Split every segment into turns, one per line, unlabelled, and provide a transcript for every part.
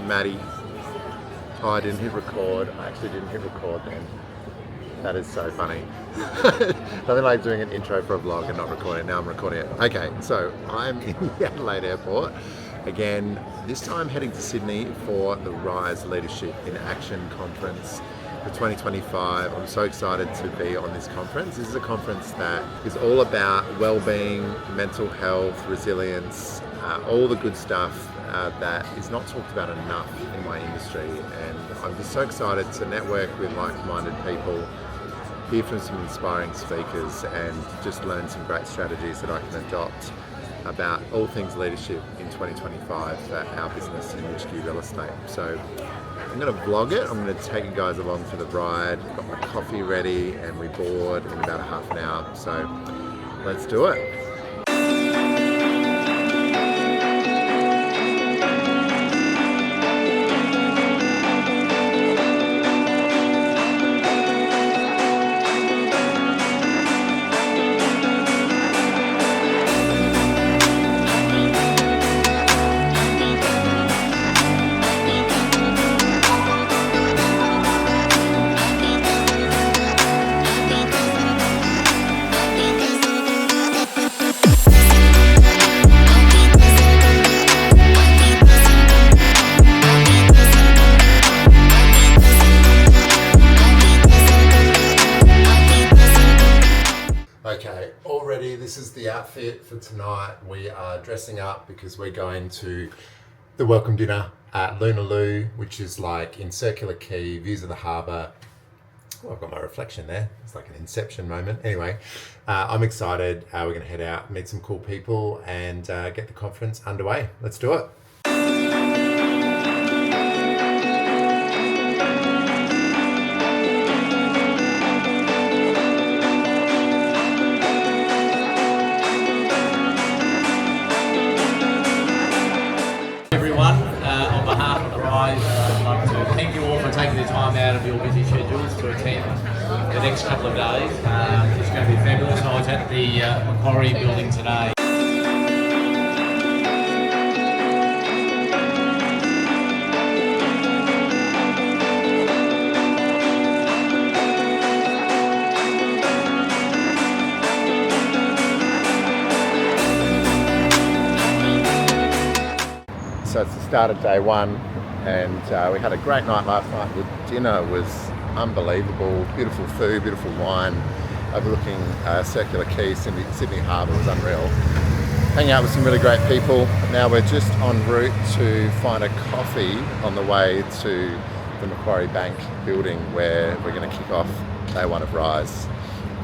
Maddie. Oh, I didn't hit record. I actually didn't hit record then. That is so funny. Nothing like doing an intro for a vlog and not recording it. Now I'm recording it. Okay, so I'm in the Adelaide airport. Again, this time heading to Sydney for the Rise Leadership in Action conference for 2025. I'm so excited to be on this conference. This is a conference that is all about well-being, mental health, resilience, all the good stuff that is not talked about enough in my industry. And I'm just so excited to network with like-minded people, hear from some inspiring speakers, and just learn some great strategies that I can adopt about all things leadership in 2025 for our business in Richview Real Estate. So I'm going to vlog it. I'm going to take you guys along for the ride. Got my coffee ready and we board in about a half an hour. So let's do it. Okay, already this is the outfit for tonight. We are dressing up because we're going to the welcome dinner at Lunaloo, which is like in Circular Quay, views of the harbour. Oh, I've got my reflection there. It's like an inception moment. Anyway, I'm excited. We're going to head out, meet some cool people and get the conference underway. Let's do it.
On behalf of Rise, I'd like to thank you all for taking the time out of your busy schedules to attend the next couple of days. It's going to be fabulous. I was at the Macquarie building today.
So it's the start of day one, and we had a great night last night. The dinner was unbelievable. Beautiful food, beautiful wine, overlooking Circular Quay, Sydney Harbour was unreal. Hanging out with some really great people. Now we're just en route to find a coffee on the way to the Macquarie Bank building where we're going to kick off day one of Rise.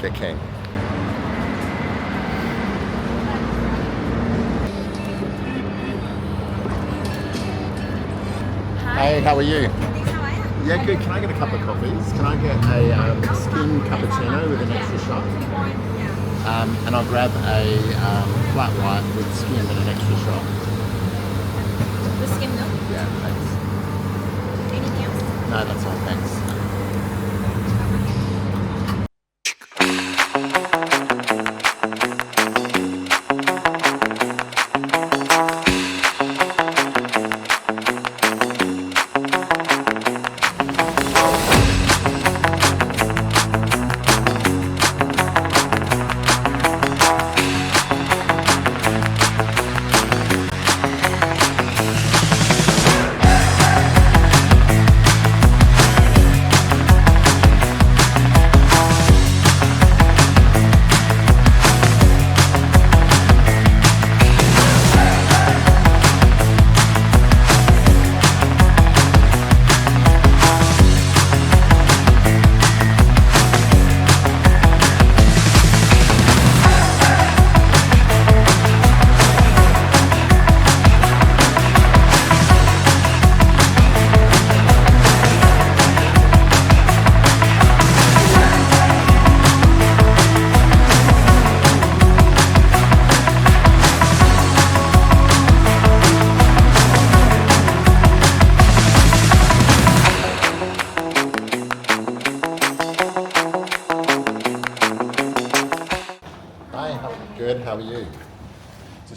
Get keen. Hey, how are you?
How are you?
Yeah, good. Can I get a couple of coffees? Can I get a skim cappuccino with an extra shot?
Yeah.
And I'll grab a flat white with skim and an extra shot.
The skim milk?
Yeah, thanks.
Anything else?
No, that's all. Thanks.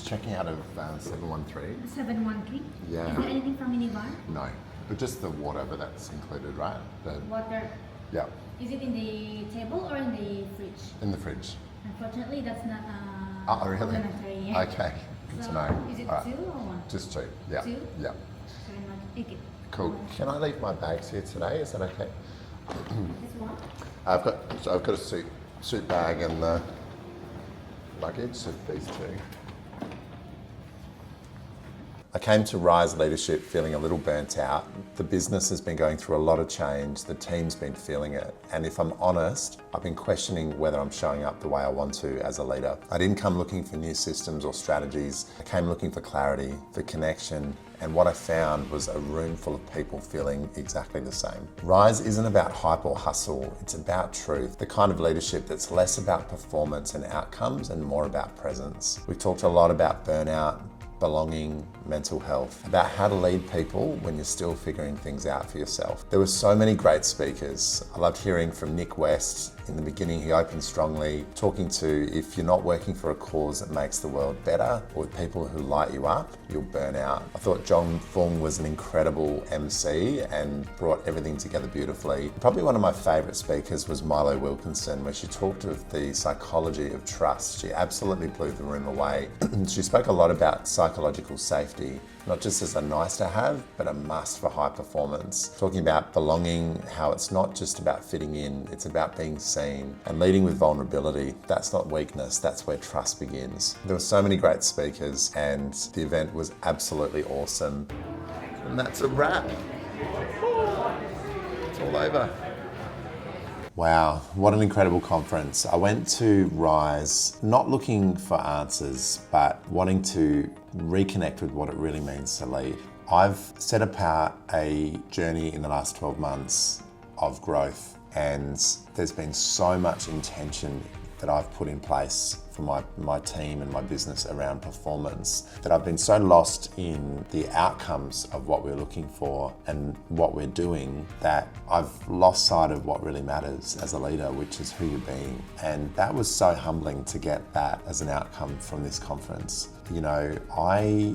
checking out of 713.
713.
Yeah.
Is there anything from minibar?
No, but just the water, but that's included, right?
Water.
Yeah,
Is it in the table or in the fridge?
in the fridge.
Unfortunately, that's not
Oh, really?
complimentary yet.
Okay, good
So,
to know.
is it
All right.
2 or 1?
Just 2, yeah.
2?
Yeah.
Very much. Okay.
Cool. Can I leave my bags here today? Is that okay?
This one?
I've got a suit bag and the luggage of these two. I came to Rise Leadership feeling a little burnt out. The business has been going through a lot of change. The team's been feeling it. And if I'm honest, I've been questioning whether I'm showing up the way I want to as a leader. I didn't come looking for new systems or strategies. I came looking for clarity, for connection, and what I found was a room full of people feeling exactly the same. Rise isn't about hype or hustle, it's about truth, the kind of leadership that's less about performance and outcomes and more about presence. We've talked a lot about burnout, belonging, mental health, about how to lead people when you're still figuring things out for yourself. There were so many great speakers. I loved hearing from Nick West. In the beginning, he opened strongly, talking to if you're not working for a cause that makes the world better or with people who light you up, you'll burn out. I thought John Fung was an incredible MC and brought everything together beautifully. Probably one of my favourite speakers was Milo Wilkinson, where she talked of the psychology of trust. She absolutely blew the room away. She spoke a lot about psychological safety, not just as a nice to have, but a must for high performance. Talking about belonging, how it's not just about fitting in, it's about being seen. And leading with vulnerability, that's not weakness, that's where trust begins. There were so many great speakers and the event was absolutely awesome. And that's a wrap. It's all over. Wow, what an incredible conference. I went to Rise not looking for answers, but wanting to reconnect with what it really means to lead. I've set apart a journey in the last 12 months of growth, and there's been so much intention that I've put in place for my team and my business around performance that I've been so lost in the outcomes of what we're looking for and what we're doing that I've lost sight of what really matters as a leader, which is who you're being. And that was so humbling to get that as an outcome from this conference. You know, a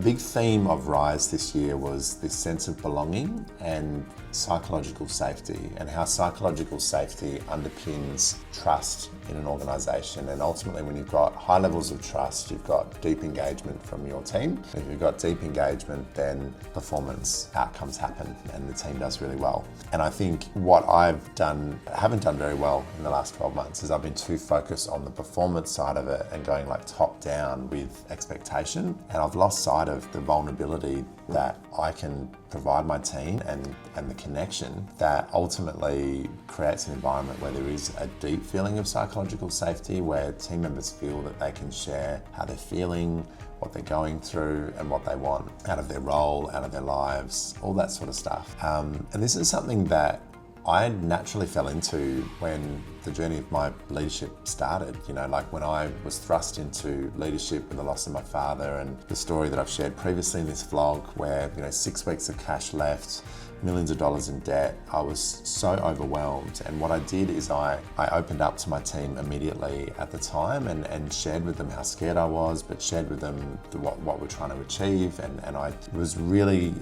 big theme of Rise this year was this sense of belonging and psychological safety, and how psychological safety underpins trust in an organisation. And ultimately, when you've got high levels of trust, you've got deep engagement from your team. If you've got deep engagement, then performance outcomes happen and the team does really well. And I think what haven't done very well in the last 12 months is I've been too focused on the performance side of it and going like top down with expectation. And I've lost sight of the vulnerability that I can provide my team and the connection that ultimately creates an environment where there is a deep feeling of psychological safety, where team members feel that they can share how they're feeling, what they're going through and what they want out of their role, out of their lives, all that sort of stuff. And this is something that I naturally fell into when the journey of my leadership started. You know, like when I was thrust into leadership with the loss of my father, and the story that I've shared previously in this vlog where, 6 weeks of cash left, millions of dollars in debt. I was so overwhelmed, and what I did is I opened up to my team immediately at the time and shared with them how scared I was, but shared with them what we're trying to achieve, and I was really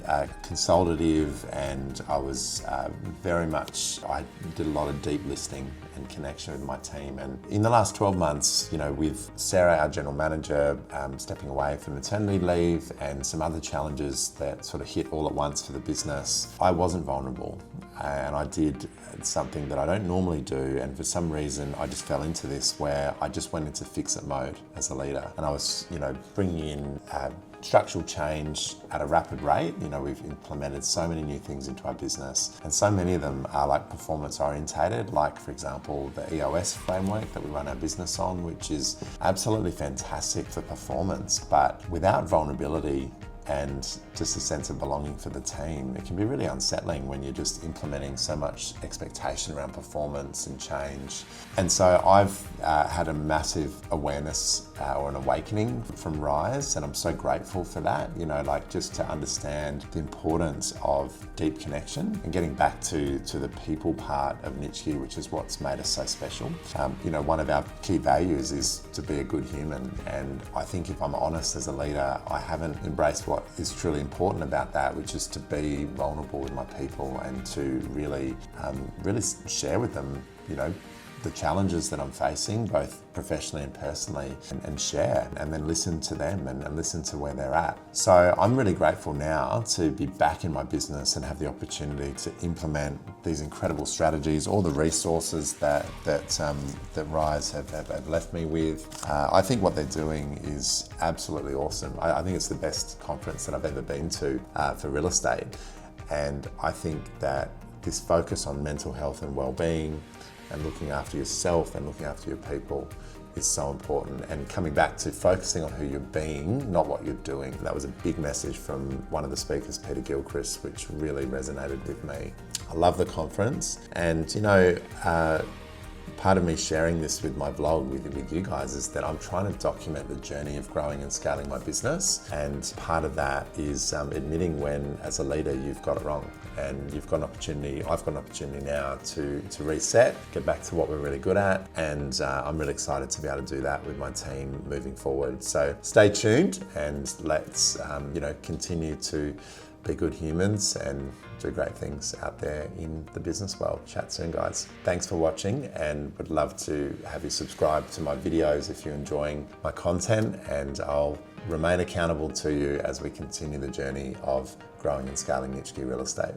consultative, and I was I did a lot of deep listening and connection with my team. And in the last 12 months, with Sarah, our general manager, stepping away for maternity leave and some other challenges that sort of hit all at once for the business, I wasn't vulnerable, and I did something that I don't normally do, and for some reason I just fell into this where I just went into fix-it mode as a leader, and I was bringing in structural change at a rapid rate. We've implemented so many new things into our business, and so many of them are like performance orientated, like for example the EOS framework that we run our business on, which is absolutely fantastic for performance, but without vulnerability
and just a sense of belonging for the team. It can be really unsettling when you're just implementing so much expectation around performance and change. And so I've had a massive awareness or an awakening from Rise, and I'm so grateful for that, like just to understand the importance of deep connection and getting back to the people part of Nitschke, which is what's made us so special. One of our key values is to be a good human, and I think if I'm honest as a leader, I haven't embraced what is truly important about that, which is to be vulnerable with my people and to really share with them, the challenges that I'm facing, both professionally and personally, and share, and then listen to them and listen to where they're at. So I'm really grateful now to be back in my business and have the opportunity to implement these incredible strategies, all the resources that Rise have left me with. I think what they're doing is absolutely awesome. I think it's the best conference that I've ever been to for real estate. And I think that this focus on mental health and well-being and looking after yourself and looking after your people is so important. And coming back to focusing on who you're being, not what you're doing. That was a big message from one of the speakers, Peter Gilchrist, which really resonated with me. I love the conference, and part of me sharing this with my vlog with you guys is that I'm trying to document the journey of growing and scaling my business. And part of that is admitting when, as a leader, you've got it wrong. And I've got an opportunity now to reset, get back to what we're really good at. And I'm really excited to be able to do that with my team moving forward. So stay tuned, and let's continue to be good humans and do great things out there in the business world. Chat soon, guys. Thanks for watching, and would love to have you subscribe to my videos if you're enjoying my content, and I'll remain accountable to you as we continue the journey of growing and scaling Nitschke Real Estate.